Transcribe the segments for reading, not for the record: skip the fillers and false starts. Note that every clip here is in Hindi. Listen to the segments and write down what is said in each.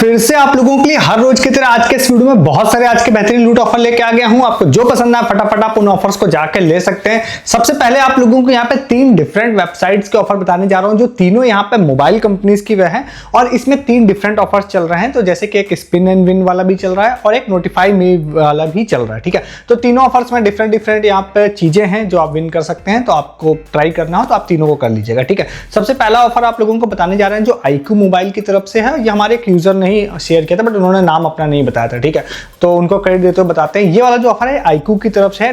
फिर से आप लोगों के लिए हर रोज की तरह आज के इस वीडियो में बहुत सारे आज के बेहतरीन लूट ऑफर लेके आ गया हूं। आपको जो पसंद है फटाफट आप उन ऑफर्स को जाकर ले सकते हैं। सबसे पहले आप लोगों को यहाँ पे 3 डिफरेंट वेबसाइट्स के ऑफर बताने जा रहा हूं, जो तीनों यहाँ पे मोबाइल कंपनीज की वे हैं और इसमें 3 डिफरेंट ऑफर्स चल रहे हैं। तो जैसे कि एक स्पिन एंड विन वाला भी चल रहा है और एक नोटिफाई मी वाला भी चल रहा है, ठीक है। तो तीनों ऑफर्स में डिफरेंट यहाँ पे चीजें हैं जो आप विन कर सकते हैं। तो आपको ट्राई करना हो तो आप तीनों को कर लीजिएगा, ठीक है। सबसे पहला ऑफर आप लोगों को बताने जा रहे हैं जो iQOO मोबाइल की तरफ से है। ये हमारे एक यूजर ने ही शेयर किया था, बट उन्होंने नाम अपना नहीं बताया था, ठीक है। तो उनको क्रेडिट देते हुए बताते हैं, ये वाला जो ऑफर है iQOO की तरफ से है,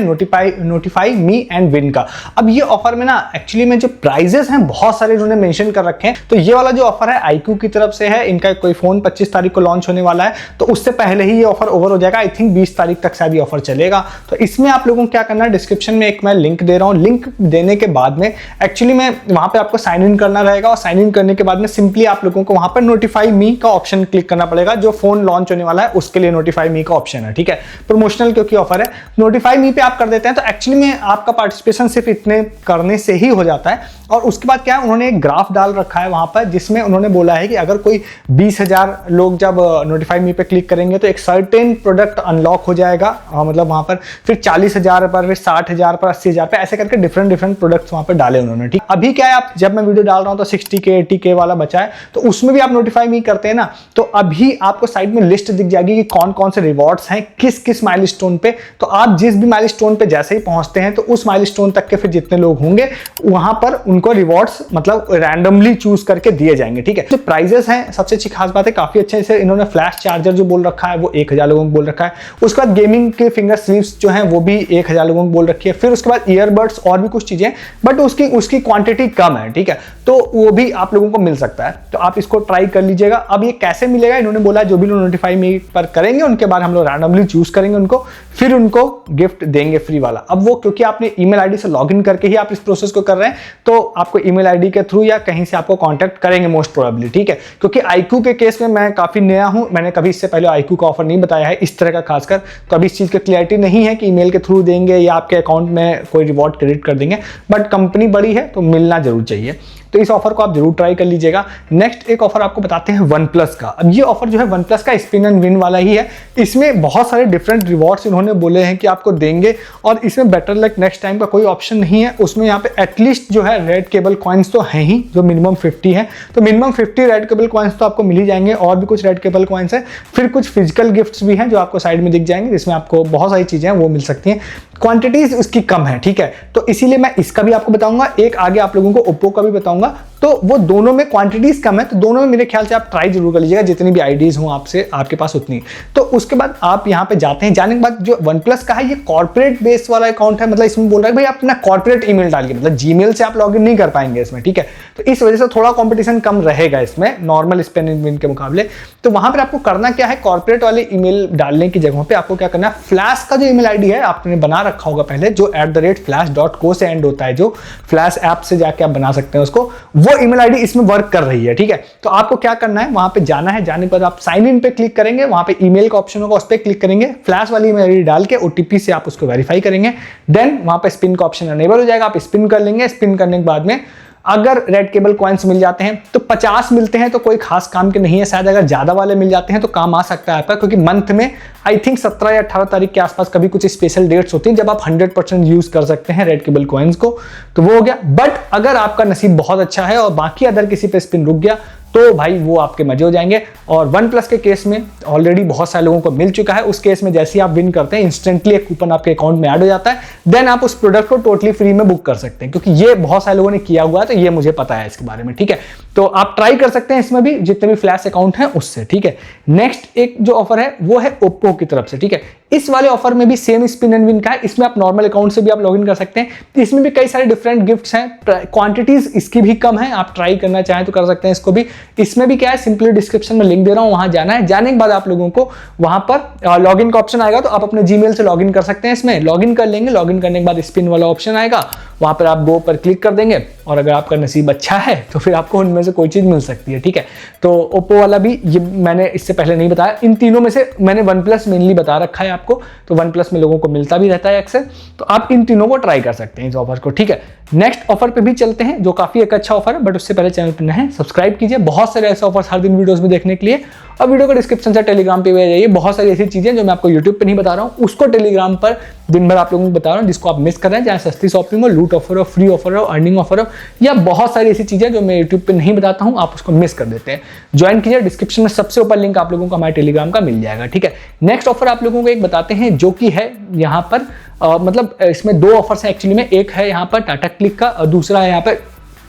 नोटिफाई मी एंड विन का। अब ये ऑफर में ना एक्चुअली में जो प्राइजेस हैं बहुत सारे उन्होंने मेंशन कर रखे हैं। तो ये वाला जो ऑफर है iQOO की तरफ से है, इनका कोई फोन 25 तारीख को लॉन्च होने वाला है, तो उससे पहले ही ये ऑफर ओवर हो जाएगा। आई थिंक 20 तारीख तक शायद ये ऑफर चलेगा। तो इसमें आप लोगों को क्या करना है, डिस्क्रिप्शन में एक मैं लिंक दे रहा हूँ। लिंक देने के बाद में एक्चुअली में वहां पे आपको साइन इन करना रहेगा और साइन इन करने के बाद में सिंपली आप लोगों को वहां पर नोटिफाई मी का ऑप्शन क्लिक करना पड़ेगा। जो फोन लॉन्च होने वाला है उसके लिए नोटिफाई मी का ऑप्शन है, ठीक है। प्रमोशनल क्योंकि ऑफर है, नोटिफाई मी पे आप कर देते हैं तो एक्चुअली में आपका पार्टिसिपेशन सिर्फ इतने करने से ही हो जाता है। और उसके बाद क्या है, उन्होंने एक ग्राफ डाल रखा है वहां पर, जिसमें उन्होंने बोला है कि अगर कोई 20,000 लोग जब नोटिफाई मी पे क्लिक करेंगे तो एक सर्टेन प्रोडक्ट अनलॉक हो जाएगा। मतलब वहां पर फिर 40,000 पर, फिर 60,000 पर, 80,000 पे, ऐसे करके डिफरेंट प्रोडक्ट्स वहां पर डाले उन्होंने, ठीक। अभी क्या है, आप जब मैं वीडियो डाल रहा हूं तो 60K 80K वाला बचा है, तो उसमें भी आप नोटिफाई मी करते हैं ना, तो अभी आपको साइड में लिस्ट दिख जाएगी कि कौन कौन से रिवॉर्ड्स हैं किस किस माइलस्टोन पे। तो आप जिस भी माइलस्टोन पे जैसे ही पहुंचते हैं तो उस माइलस्टोन तक के फिर जितने लोग होंगे वहां पर उनको रिवॉर्ड्स मतलब रैंडमली चूज करके दिए जाएंगे, ठीक है। जो प्राइजेस हैं सबसे अच्छी खास बात है, काफी अच्छे से इन्होंने फ्लैश चार्जर जो बोल रखा है वो 1000 लोगों को बोल रखा है। उसके बाद गेमिंग के फिंगर स्लीव्स जो हैं वो भी 1000 लोगों को बोल रखी है। फिर उसके बाद ईयरबड्स और भी कुछ चीजें, बट उसकी क्वांटिटी कम है, ठीक है। तो वो भी आप लोगों को मिल सकता है, तो आप इसको ट्राई कर लीजिएगा। अब ये कैसे मिलेगा, इन्होंने बोला जो भी लोग नोटिफाई मी पर करेंगे उनके बाद हम लोग रैंडमली चूज करेंगे उनको, फिर उनको गिफ्ट देंगे फ्री वाला। अब वो क्योंकि आपने ईमेल आईडी से लॉगिन करके ही आप इस प्रोसेस को कर रहे हैं, तो आपको ईमेल आईडी के थ्रू या कहीं से आपको कांटेक्ट करेंगे मोस्ट प्रोबेबली, ठीक है। क्योंकि iQOO के केस में मैं काफी नया हूं, मैंने कभी इससे पहले iQOO का ऑफर नहीं बताया है इस तरह का खासकर, तो अभी इस चीज की क्लैरिटी नहीं है कि ईमेल के थ्रू देंगे या आपके अकाउंट में कोई रिवॉर्ड क्रेडिट कर देंगे, बट कंपनी बड़ी है तो मिलना जरूर चाहिए। तो इस ऑफर को आप जरूर ट्राई कर लीजिएगा। नेक्स्ट एक ऑफर आपको बताते हैं OnePlus का। अब ये ऑफर जो है OnePlus का स्पिन एंड विन वाला ही है। इसमें बहुत सारे डिफरेंट रिवॉर्ड्स इन्होंने बोले हैं कि आपको देंगे, और इसमें बेटर लक नेक्स्ट टाइम का कोई ऑप्शन नहीं है। उसमें यहाँ पे एटलीस्ट जो है रेड केबल कॉइन्स तो हैं ही, जो मिनिमम 50 है, तो मिनिमम 50 रेड केबल कॉइन्स तो आपको मिल ही जाएंगे। और भी कुछ रेड केबल कॉइन्स है, फिर कुछ फिजिकल गिफ्ट्स भी हैं जो आपको साइड में दिख जाएंगे, जिसमें आपको बहुत सारी चीजें हैं वो मिल सकती हैं। क्वांटिटीज उसकी कम है, ठीक है। तो इसीलिए मैं इसका भी आपको बताऊंगा, एक आगे आप लोगों को ओप्पो का भी बताऊंगा। तो वो दोनों में क्वांटिटीज कम है, तो दोनों में मेरे ख्याल से आप ट्राई जरूर कर लीजिएगा, जितनी भी आईडीज हो आपसे आपके पास उतनी। तो उसके बाद आप यहाँ पे जाते हैं, जाने के बाद जो OnePlus का है ये कॉर्पोरेट बेस वाला अकाउंट है। मतलब इसमें बोल रहा है भाई आप अपना कॉर्पोरेट ईमेल डालिए, मतलब जीमेल से आप लॉगिन नहीं कर पाएंगे इसमें, ठीक है। तो इस वजह से थोड़ा कॉम्पिटिशन कम रहेगा इसमें नॉर्मल स्पिन एंड विन के मुकाबले। तो वहां पर आपको करना क्या है, कॉर्पोरेट वाले ईमेल डालने की जगह पे आपको क्या करना है, फ्लैश का जो ईमेल आईडी है आपने बना रखा होगा पहले, जो @flash.co से एंड होता है, जो फ्लैश ऐप से जाके आप बना सकते हैं उसको, वो ईमेल आईडी इसमें वर्क कर रही है, ठीक है। तो आपको क्या करना है, वहां पे जाना है, जाने के बाद आप साइन इन पे क्लिक करेंगे, वहां पे ईमेल का ऑप्शन होगा उस पर क्लिक करेंगे, फ्लैश वाली ईमेल आईडी डाल के ओटीपी से आप उसको वेरीफाई करेंगे। देन वहां पे स्पिन का ऑप्शन अनेबल हो जाएगा, आप स्पिन कर लेंगे। स्पिन करने के बाद में अगर रेड केबल कॉइन्स मिल जाते हैं तो 50 मिलते हैं तो कोई खास काम के नहीं है, शायद अगर ज्यादा वाले मिल जाते हैं तो काम आ सकता है आपका, क्योंकि मंथ में आई थिंक 17 या 18 तारीख के आसपास कभी कुछ स्पेशल डेट्स होती हैं जब आप 100% यूज कर सकते हैं रेड केबल कॉइन्स को, तो वो हो गया। बट अगर आपका नसीब बहुत अच्छा है और बाकी अदर किसी पे स्पिन रुक गया तो भाई वो आपके मजे हो जाएंगे। और OnePlus के केस में ऑलरेडी बहुत सारे लोगों को मिल चुका है। उस केस में जैसे ही आप विन करते हैं इंस्टेंटली एक कूपन आपके अकाउंट में ऐड हो जाता है, देन आप उस प्रोडक्ट को टोटली फ्री में बुक कर सकते हैं, क्योंकि ये बहुत सारे लोगों ने किया हुआ है, तो ये मुझे पता है इसके बारे में, ठीक है। तो आप ट्राई कर सकते हैं इसमें भी, जितने भी फ्लैश अकाउंट हैं उससे, ठीक है। नेक्स्ट एक जो ऑफर है वो है ओप्पो की तरफ से, ठीक है। इस वाले ऑफर में भी सेम स्पिन एंड विन का है। इसमें आप नॉर्मल अकाउंट से भी आप लॉगिन कर सकते हैं। इसमें भी कई सारे डिफरेंट गिफ्ट्स हैं, क्वांटिटीज इसकी भी कम है, आप ट्राई करना चाहें तो कर सकते हैं इसको भी। इसमें भी क्या है, सिंपली डिस्क्रिप्शन में लिंक दे रहा हूं, वहां जाना है। जाने के बाद आप लोगों को वहां पर लॉगिन का ऑप्शन आएगा, तो आप अपने जीमेल से लॉगिन कर सकते हैं। इसमें लॉगिन कर लेंगे, लॉगिन करने के बाद स्पिन वाला ऑप्शन आएगा, वहां पर आप गो पर क्लिक कर देंगे और अगर आपका नसीब अच्छा है तो फिर आपको उनमें से कोई चीज़ मिल सकती है, ठीक है। तो ओप्पो वाला भी ये मैंने इससे पहले नहीं बताया, इन तीनों में से मैंने वन प्लस मेनली बता रखा है आपको, तो वन प्लस में लोगों को मिलता भी रहता है अक्सर, तो आप इन तीनों को ट्राई कर सकते हैं इस ऑफर को, ठीक है। नेक्स्ट ऑफर पे भी चलते हैं जो काफी एक अच्छा ऑफर है, बट उससे पहले चैनल पर नए हैं सब्सक्राइब कीजिए, बहुत सारे ऐसे ऑफर्स हर दिन वीडियोस में देखने के लिए, और वीडियो को डिस्क्रिप्शन से टेलीग्राम पे जाइए, बहुत सारी ऐसी चीजें जो मैं आपको यूट्यूब पे नहीं बता रहा हूँ उसको टेलीग्राम पर दिन भर आप लोगों को बता रहा हूँ, जिसको आप मिस कर रहे हैं, चाहे सस्ती शॉपिंग हो, लूट ऑफर हो, फ्री ऑफर हो, अर्निंग ऑफर हो, या बहुत सारी ऐसी चीजें जो मैं यूट्यूब पे नहीं बताता हूँ, आप उसको मिस कर देते हैं। ज्वाइन कीजिए, डिस्क्रिप्शन में सबसे ऊपर लिंक आप लोगों को हमारे टेलीग्राम का मिल जाएगा, ठीक है। नेक्स्ट ऑफर आप लोगों को एक बताते हैं जो कि है यहाँ पर मतलब इसमें दो ऑफर्स हैं एक्चुअली में, एक है यहाँ पर टाटा क्लिक का और दूसरा है यहाँ पर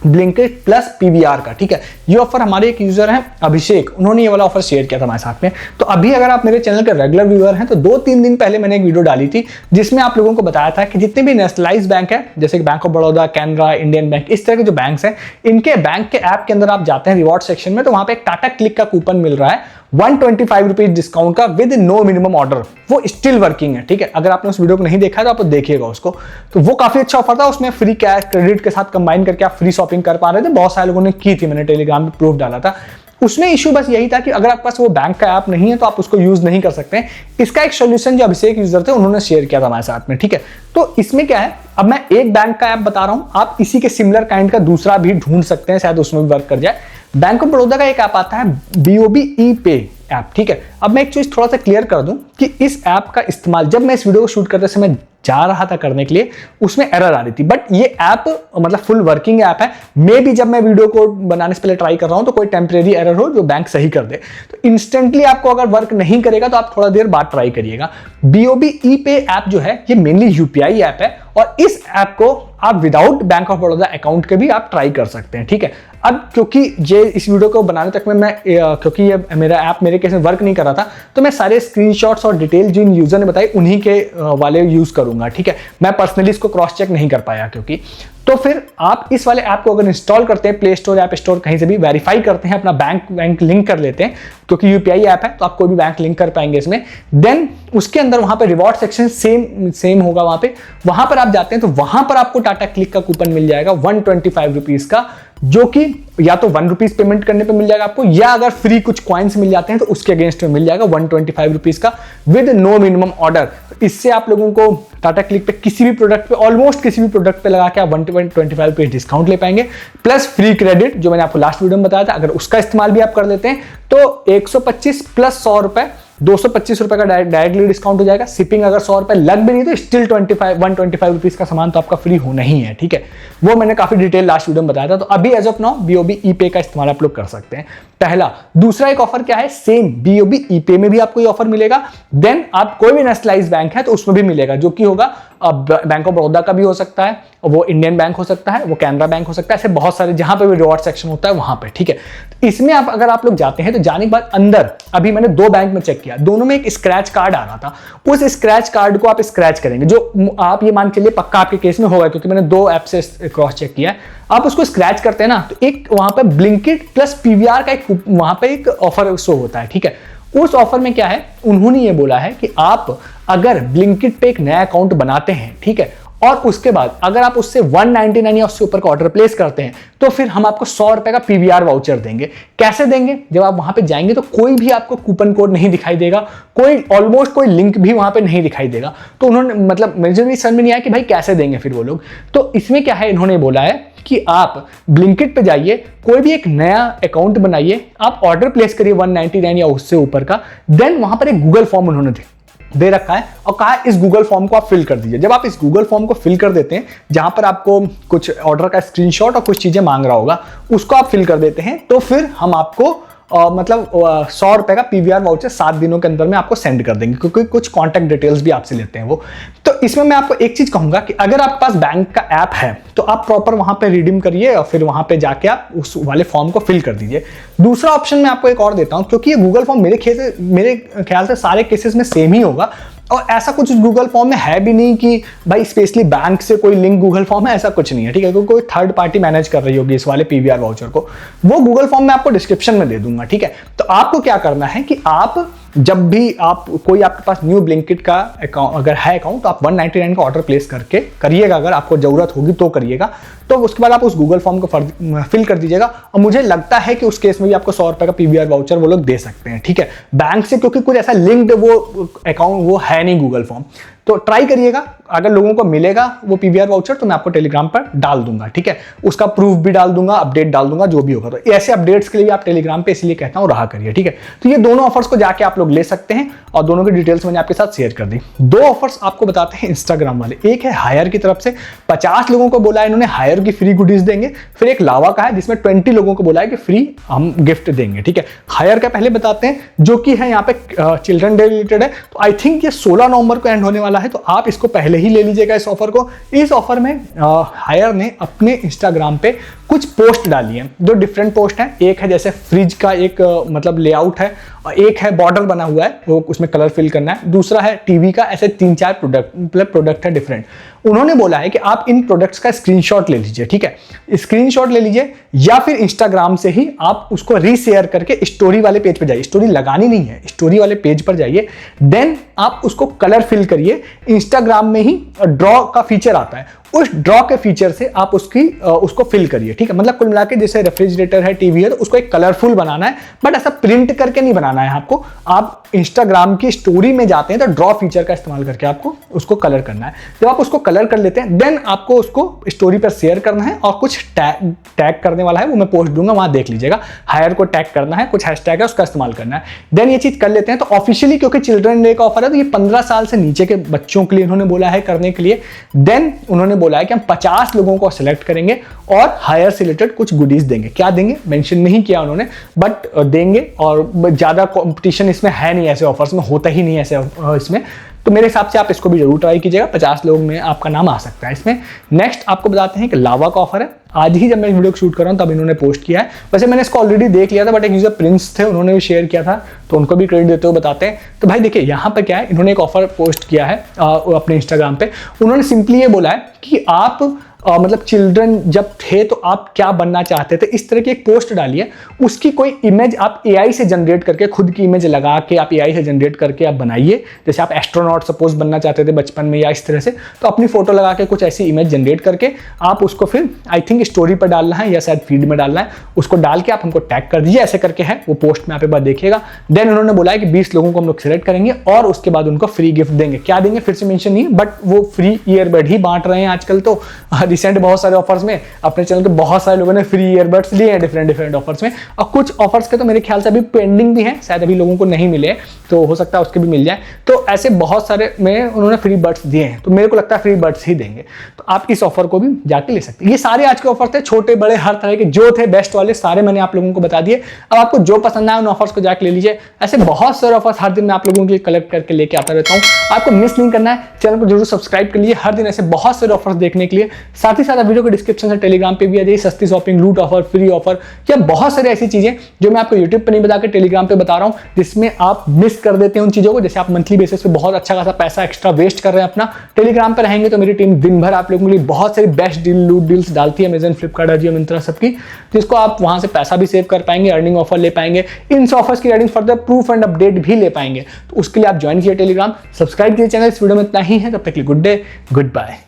ब्लिंकिट प्लस पीवीआर का, ठीक है। ये ऑफर हमारे एक यूजर हैं अभिषेक, उन्होंने ये वाला ऑफर शेयर किया था हमारे साथ में। तो अभी अगर आप मेरे चैनल के रेगुलर व्यूअर हैं तो 2-3 दिन पहले मैंने एक वीडियो डाली थी जिसमें आप लोगों को बताया था कि जितने भी नेशनलाइज बैंक है, जैसे कि bank of Baroda, Canara, Indian bank, इस तरह के जो बैंक्स हैं, इनके बैंक के ऐप के अंदर आप जाते हैं रिवॉर्ड सेक्शन में, तो वहां पर एक टाटा क्लिक का कूपन मिल रहा है 125 रुपीज डिस्काउंट का विद नो मिनिमम ऑर्डर, वो स्टिल वर्किंग है, ठीक है। अगर आपने उस वीडियो को नहीं देखा तो आप देखिएगा उसको, तो वो काफी अच्छा ऑफर था, उसमें फ्री कैश क्रेडिट के साथ कंबाइन करके आप फ्री शॉपिंग कर पा रहे थे, बहुत सारे लोगों ने की थी, मैंने टेलीग्राम पे प्रूफ डाला था। उसमें इशू बस यही था कि अगर आपके पास वो बैंक का ऐप नहीं है तो आप उसको यूज नहीं कर सकते हैं। इसका एक सोल्यूशन जो अभिषेक यूजर थे उन्होंने शेयर किया था हमारे साथ में, ठीक है। तो इसमें क्या है, अब मैं एक बैंक का ऐप बता रहा हूं, आप इसी के सिमिलर काइंड का दूसरा भी ढूंढ सकते हैं, शायद उसमें भी वर्क कर जाए। बैंक ऑफ बड़ौदा का एक ऐप आता है BOB ई-पे ऐप, ठीक है। अब मैं एक चीज थोड़ा सा क्लियर कर दूं कि इस ऐप का इस्तेमाल जब मैं इस वीडियो को शूट करते समय जा रहा था करने के लिए, उसमें एरर आ रही थी, बट ये ऐप मतलब फुल वर्किंग ऐप है। मे भी जब मैं वीडियो को बनाने से पहले ट्राई कर रहा हूं तो कोई टेम्परेरी एरर हो जो बैंक सही कर दे, तो इंस्टेंटली आपको अगर वर्क नहीं करेगा तो आप थोड़ा देर बाद ट्राई करिएगा। BOB ई-पे ऐप जो है ये मेनली UPI ऐप है, और इस ऐप को आप without bank of Baroda account के भी आप ट्राई कर सकते हैं, ठीक है। अब क्योंकि ये इस वीडियो को बनाने तक में मैं क्योंकि ये मेरा ऐप मेरे केस में वर्क नहीं कर रहा था, तो मैं सारे स्क्रीनशॉट्स और डिटेल जिन यूजर ने बताई उन्हीं के वाले यूज करूंगा, ठीक है। मैं पर्सनली इसको क्रॉस चेक नहीं कर पाया क्योंकि, तो फिर आप इस वाले ऐप को अगर इंस्टॉल करते हैं प्ले स्टोर, ऐप स्टोर, कहीं से भी वेरीफाई करते हैं, अपना बैंक लिंक कर लेते हैं, क्योंकि UPI ऐप है तो आप कोई भी बैंक लिंक कर पाएंगे इसमें। देन उसके अंदर वहां पे रिवॉर्ड सेक्शन सेम होगा, वहां पर आप जाते हैं तो वहां पर आपको टाटा क्लिक का कूपन मिल जाएगा 125 रुपीज का, जो कि या तो 1 रुपीज पेमेंट करने पे मिल जाएगा आपको, या अगर फ्री कुछ कॉइन्स मिल जाते हैं तो उसके अगेंस्ट में मिल जाएगा 125 रुपीज का विद नो मिनिमम ऑर्डर। इससे आप लोगों को टाटा क्लिक पे किसी भी प्रोडक्ट पे, ऑलमोस्ट किसी भी प्रोडक्ट पे लगा के आप 125 रुपीज डिस्काउंट ले पाएंगे, प्लस फ्री क्रेडिट जो मैंने आपको लास्ट वीडियो में बताया था, अगर उसका इस्तेमाल भी आप कर लेते हैं तो 125 प्लस 100 रुपए, 225 रुपए का डायरेक्टली डिस्काउंट हो जाएगा। शिपिंग अगर 100 रुपए लग भी नहीं तो स्टिल 125 रुपीज का सामान तो आपका फ्री होना ही है, ठीक है। वो मैंने काफी डिटेल लास्ट वीडियो में बताया था। तो अभी एज ऑफ नाउ BOB ई-पे का इस्तेमाल आप लोग कर सकते हैं, पहला। दूसरा एक ऑफर क्या है, सेम BOB ई-पे में भी आपको ये ऑफर मिलेगा। देन आप कोई भी नेशनलाइज बैंक है तो उसमें भी मिलेगा, जो कि होगा बैंक ऑफ बड़ौदा का भी हो सकता है, वो इंडियन बैंक हो सकता है, वो कैनरा बैंक हो सकता है, ऐसे बहुत सारे जहां पे भी रिवॉर्ड सेक्शन होता है वहां पे, ठीक है। इसमें आप अगर आप लोग जाते हैं तो जाने के बाद अंदर अभी मैंने 2 बैंक में चेक किया, दोनों में एक स्क्रैच कार्ड आ रहा था। उस स्क्रैच कार्ड को आप स्क्रैच करेंगे, जो आप ये मान के लिए पक्का आपके केस में होगा क्योंकि मैंने 2 ऐप से क्रॉस चेक किया। आप उसको स्क्रैच करते हैं ना तो एक वहां पे ब्लिंकिट प्लस पीवीआर का एक वहां पे एक ऑफर शो होता है, ठीक है। उस ऑफर में क्या है, उन्होंने ये बोला है कि आप अगर ब्लिंकिट पे एक नया अकाउंट बनाते हैं, ठीक है, और उसके बाद अगर आप उससे 199 या उससे ऊपर का ऑर्डर प्लेस करते हैं तो फिर हम आपको 100 रुपए का PVR वाउचर देंगे। कैसे देंगे, जब आप वहां पे जाएंगे तो कोई भी आपको कूपन कोड नहीं दिखाई देगा, कोई ऑलमोस्ट कोई लिंक भी वहां पे नहीं दिखाई देगा। तो उन्होंने मतलब मुझे भी समझ में नहीं आया कि भाई कैसे देंगे फिर वो लोग। तो इसमें क्या है, इन्होंने बोला है कि आप ब्लिंकिट पे जाइए, कोई भी एक नया अकाउंट बनाइए, आप ऑर्डर प्लेस करिए 199 या उससे ऊपर का, देन वहां पर एक गूगल फॉर्म उन्होंने दे रखा है और कहा इस गूगल फॉर्म को आप फिल कर दीजिए। जब आप इस गूगल फॉर्म को फिल कर देते हैं, जहां पर आपको कुछ ऑर्डर का स्क्रीनशॉट और कुछ चीजें मांग रहा होगा, उसको आप फिल कर देते हैं, तो फिर हम आपको मतलब 100 रुपए का PVR वाउचर 7 दिनों के अंदर में आपको सेंड कर देंगे, क्योंकि कुछ कॉन्टैक्ट डिटेल्स भी आपसे लेते हैं वो। तो इसमें मैं आपको एक चीज कहूंगा कि अगर आपके पास बैंक का ऐप है तो आप प्रॉपर वहां पे रिडीम करिए और फिर वहां पे जाके आप उस वाले फॉर्म को फिल कर दीजिए। दूसरा ऑप्शन मैं आपको एक और देता हूं, क्योंकि ये गूगल फॉर्म मेरे ख्याल से सारे केसेस में सेम ही होगा, और ऐसा कुछ गूगल फॉर्म में है भी नहीं कि भाई स्पेशली बैंक से कोई लिंक गूगल फॉर्म है, ऐसा कुछ नहीं है, ठीक है। क्योंकि कोई थर्ड पार्टी मैनेज कर रही होगी इस वाले PVR वाउचर को, वो गूगल फॉर्म में आपको डिस्क्रिप्शन में दे दूंगा, ठीक है। तो आपको क्या करना है कि आप जब भी आप कोई आपके पास न्यू ब्लिंकिट का अकाउंट अगर है अकाउंट, तो आप 199 का ऑर्डर प्लेस करके करिएगा, अगर आपको ज़रूरत होगी तो करिएगा। तो उसके बाद आप उस गूगल फॉर्म को फिल कर दीजिएगा, और मुझे लगता है कि उस केस में भी आपको 100 रुपये का पीवीआर वाउचर वो लोग दे सकते हैं, ठीक है, बैंक से, क्योंकि कुछ ऐसा लिंक्ड वो अकाउंट वो है नहीं गूगल फॉर्म। तो ट्राई करिएगा, अगर लोगों को मिलेगा वो पीवीआर वाउचर तो मैं आपको टेलीग्राम पर डाल दूंगा, ठीक है, उसका प्रूफ भी डाल दूंगा, अपडेट डाल दूंगा, जो भी होगा। तो ऐसे अपडेट्स के लिए आप टेलीग्राम पे इसलिए कहता हूं रहा करिए, ठीक है। तो ये दोनों ऑफर्स को जाके आप लोग ले सकते हैं, और दोनों की डिटेल्स मैंने आपके साथ शेयर कर दी। दो ऑफर्स आपको बताते हैं इंस्टाग्राम वाले। एक है हायर की तरफ से, 50 लोगों को बोला है इन्होंने हायर की फ्री गुडीज देंगे। फिर एक लावा का है जिसमें 20 लोगों को बोला है कि फ्री हम गिफ्ट देंगे, ठीक है। हायर का पहले बताते हैं, जो कि है यहाँ पे चिल्ड्रन डे रिलेटेड है। तो आई थिंक ये 16 नवंबर को एंड होने वाला है, तो आप इसको पहले ही ले लीजिएगा इस ऑफर को। इस ऑफर में हायर ने अपने इंस्टाग्राम पे कुछ पोस्ट डाली है, जो डिफरेंट पोस्ट हैं। एक है जैसे फ्रिज का एक मतलब लेआउट है, और एक है बॉर्डर बना हुआ है, वो उसमें कलर फिल करना है। दूसरा है टीवी का, ऐसे 3-4 प्रोडक्ट है डिफरेंट। उन्होंने बोला है कि आप इन प्रोडक्ट्स का स्क्रीनशॉट ले लीजिए, ठीक है, स्क्रीनशॉट ले लीजिए, या फिर इंस्टाग्राम से ही आप उसको रीशेयर करके स्टोरी वाले पेज पर जाइए। स्टोरी लगानी नहीं है, स्टोरी वाले पेज पर जाइए, देन आप उसको कलर फिल करिए। इंस्टाग्राम में ही ड्रॉ का फीचर आता है, उस ड्रॉ के फीचर से आप उसको फिल करिए, ठीक है। मतलब कुल मिला के जैसे रेफ्रिजरेटर है, टीवी है, तो उसको एक कलरफुल बनाना है, बट ऐसा प्रिंट करके नहीं बनाना है आपको। आप इंस्टाग्राम की स्टोरी में जाते हैं तो ड्रॉ फीचर का इस्तेमाल करके आपको उसको कलर करना है। जब आप उसको कलर कर लेते हैं, देन आपको उसको स्टोरी पर शेयर करना है, और कुछ टैग करने वाला है, वो मैं पोस्ट दूंगा, वहां देख लीजिएगा। हायर को टैग करना है, कुछ हैशटैग है उसका इस्तेमाल करना है। देन ये चीज कर लेते हैं तो ऑफिशियली, क्योंकि चिल्ड्रन डे का ऑफर है, तो ये 15 साल से नीचे के बच्चों के लिए इन्होंने बोला है करने के लिए। देन उन्होंने बोला है कि हम 50 लोगों को सिलेक्ट करेंगे और हायर से रिलेटेड कुछ गुडीज देंगे। क्या देंगे मेंशन नहीं किया उन्होंने, बट देंगे। और ज्यादा कंपटीशन इसमें है नहीं, ऐसे ऑफर्स में होता ही नहीं ऐसे इसमें। तो मेरे हिसाब से आप इसको भी जरूर ट्राई कीजिएगा, 50 लोग में आपका नाम आ सकता है इसमें। नेक्स्ट आपको बताते हैं कि लावा का ऑफर है। आज ही जब मैं वीडियो को शूट कर रहा हूँ तब इन्होंने पोस्ट किया है। वैसे मैंने इसको ऑलरेडी देख लिया था, बट एक यूजर प्रिंस थे, उन्होंने भी शेयर किया था, तो उनको भी क्रेडिट देते हुए बताते हैं। तो भाई देखिए, यहाँ पर क्या है, इन्होंने एक ऑफर पोस्ट किया है अपने इंस्टाग्राम पे। उन्होंने सिंपली ये बोला है कि आप मतलब चिल्ड्रन जब थे तो आप क्या बनना चाहते थे, इस तरह की एक पोस्ट डाली है। उसकी कोई इमेज आप एआई से जनरेट करके, खुद की इमेज लगा के आप एआई से जनरेट करके आप बनाइए। जैसे आप एस्ट्रोनॉट सपोज बनना चाहते थे बचपन में या इस तरह से, तो अपनी फोटो लगा के कुछ ऐसी इमेज जनरेट करके आप उसको फिर आई थिंक स्टोरी पर डालना है या शायद फीड में डालना है। उसको डाल के आप हमको टैग कर दीजिए, ऐसे करके है वो पोस्ट में आप एक बार देखिएगा। देन उन्होंने बोला है कि 20 लोगों को हम लोग सिलेक्ट करेंगे और उसके बाद उनको फ्री गिफ्ट देंगे। क्या देंगे फिर से मेंशन नहीं, बट वो फ्री ईयरबड ही बांट रहे हैं आजकल। तो रिसेंट बहुत सारे ऑफर्स में अपने चैनल के बहुत सारे लोगों ने फ्री ईयरबड्स लिए हैं डिफरेंट ऑफर्स में, और कुछ ऑफर्स के तो मेरे ख्याल से अभी पेंडिंग भी हैं, शायद अभी लोगों को नहीं मिले, तो हो सकता है उसके भी मिल जाए। तो ऐसे बहुत सारे में उन्होंने फ्री बड्स दिए हैं, तो मेरे को लगता है फ्री बड्स ही देंगे। तो आप इस ऑफर को भी जाके ले सकते हैं। ये सारे आज के ऑफर थे, छोटे बड़े हर तरह के जो थे बेस्ट वाले सारे मैंने आप लोगों को बता दिए। अब आपको जो पसंद आए उन ऑफर्स को जाके ले लीजिए। ऐसे बहुत सारे ऑफर्स हर दिन मैं आप लोगों के लिए कलेक्ट करके लेके आता रहता हूँ, आपको मिस नहीं करना है। चैनल को जरूर सब्सक्राइब कर लीजिए हर दिन ऐसे बहुत सारे ऑफर्स देखने के लिए। साथ ही साथ वीडियो के डिस्क्रिप्शन से टेलीग्राम पे भी आ जाइए, सस्ती शॉपिंग, लूट ऑफर, फ्री ऑफर, या बहुत सारी ऐसी चीजें जो मैं आपको यूट्यूब पे नहीं बता के टेलीग्राम पे बता रहा हूं, जिसमें आप मिस कर देते हैं उन चीजों को। जैसे आप मंथली बेसिस पे बहुत अच्छा खासा पैसा एक्स्ट्रा वेस्ट कर रहे हैं अपना, टेलीग्राम पे रहेंगे तो मेरी टीम दिन भर आप लोगों के लिए बहुत सारी बेस्ट डील, लूट डील्स डालती है, अमेजन, फ्लिपकार्ट, अजियो, मिंत्रा सबकी, जिसको आप वहां से पैसा भी सेव कर पाएंगे, अर्निंग ऑफर ले पाएंगे, इन ऑफर्स की rating further proof and update भी ले पाएंगे। तो उसके लिए आप ज्वाइन कीजिए टेलीग्राम, सब्सक्राइब कीजिए चैनल। इस वीडियो में इतना ही है, तब तक के लिए गुड डे, गुड बाय।